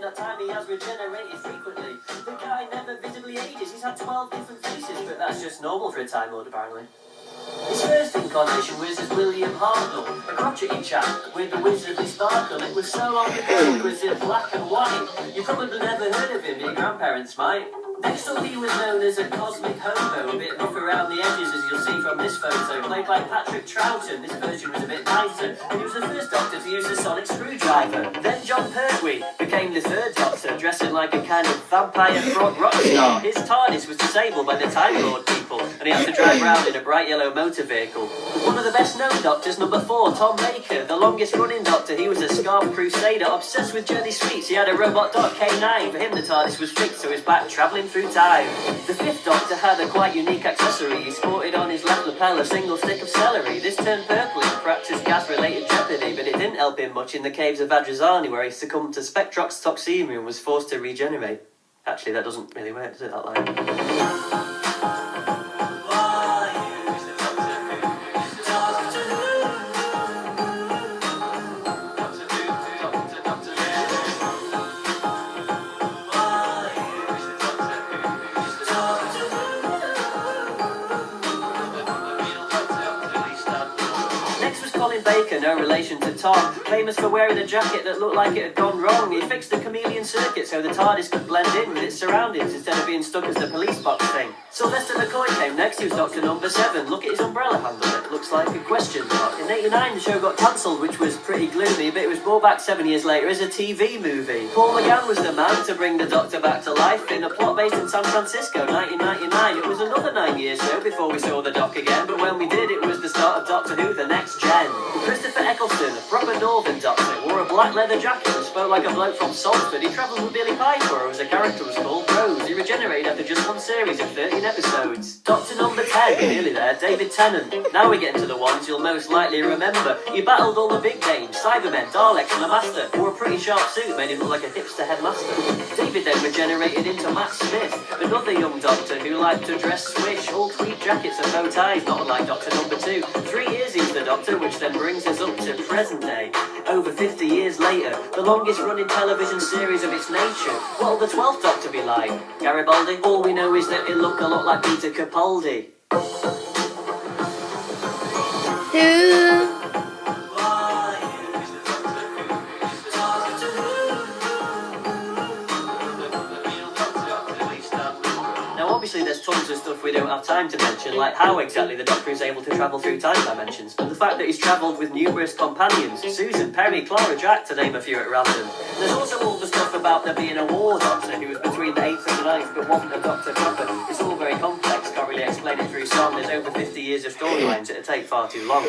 that time he has regenerated frequently. The guy never visibly ages, he's had 12 different faces, but that's just normal for a Time Lord apparently. His first incarnation was as William Hartnell, a crotchety chap with a wizardly sparkle. It was so long ago, it was in black and white. You probably never heard of him, your grandparents might. Next up he was known as a cosmic hobo, a bit rough around the edges as you'll see from this photo. Played by Patrick Troughton, this version was a bit nicer, and he was the first Doctor to use the sonic screwdriver. Then John Pertwee became the third Doctor, dressing like a kind of vampire frog rock star. His TARDIS was disabled by the Time Lord people, and he had to drive around in a bright yellow motor vehicle. One of the best known Doctors, number 4, Tom Baker, the longest running Doctor. He was a scarf crusader, obsessed with Journey Sweets. He had a robot dog, K9. For him the TARDIS was fixed, so he's back travelling through time. The 5th Doctor had a quite unique accessory. He sported on his left lapel a single stick of celery. This turned purple in practice gas-related jeopardy, but it didn't help him much in the caves of Adrazani, where he succumbed to Spectrox toxemia and was forced to regenerate. Actually, that doesn't really work, does it, that line? Colin Baker, no relation to Tom, famous for wearing a jacket that looked like it had gone wrong. He fixed the chameleon circuit so the TARDIS could blend in with its surroundings instead of being stuck as the police box thing. Sylvester McCoy came next. He was Doctor number 7. Look at his umbrella handle, it looks like a question mark. In '89 the show got cancelled, which was pretty gloomy, but it was brought back 7 years later as a TV movie. Paul McGann was the man to bring the Doctor back to life in a plot based in San Francisco, 1999. It was another 9 years though before we saw the Doc again, but when we did it was the start of Doctor Who, the next gen. Christopher Eccleston, a proper northern Doctor, wore a black leather jacket and spoke like a bloke from Salford. He travelled with Billy Piper, who as a character was called Rose. He regenerated after just one series of 13 episodes. Doctor number 10, nearly there, David Tennant. Now we're getting to the ones you'll most likely remember. He battled all the big names, Cybermen, Daleks and the Master. Wore a pretty sharp suit, made him look like a hipster headmaster. David then regenerated into Matt Smith, another young Doctor who liked to dress swish, all tweed jackets and bow ties, not unlike Doctor number 2. 3 years he's the Doctor, which then brings us up to present day. Over 50 years later, the longest running television series of its nature. What'll the 12th Doctor be like? Garibaldi? All we know is that he'll look a lot like Peter Capaldi. Obviously there's tons of stuff we don't have time to mention, like how exactly the Doctor is able to travel through time dimensions, and the fact that he's travelled with numerous companions, Susan, Perry, Clara, Jack, to name a few at random. There's also all the stuff about there being a war Doctor who was between the 8th and the 9th but wasn't a Doctor proper. It's all very complex, can't really explain it through song. There's over 50 years of storylines, it'd take far too long.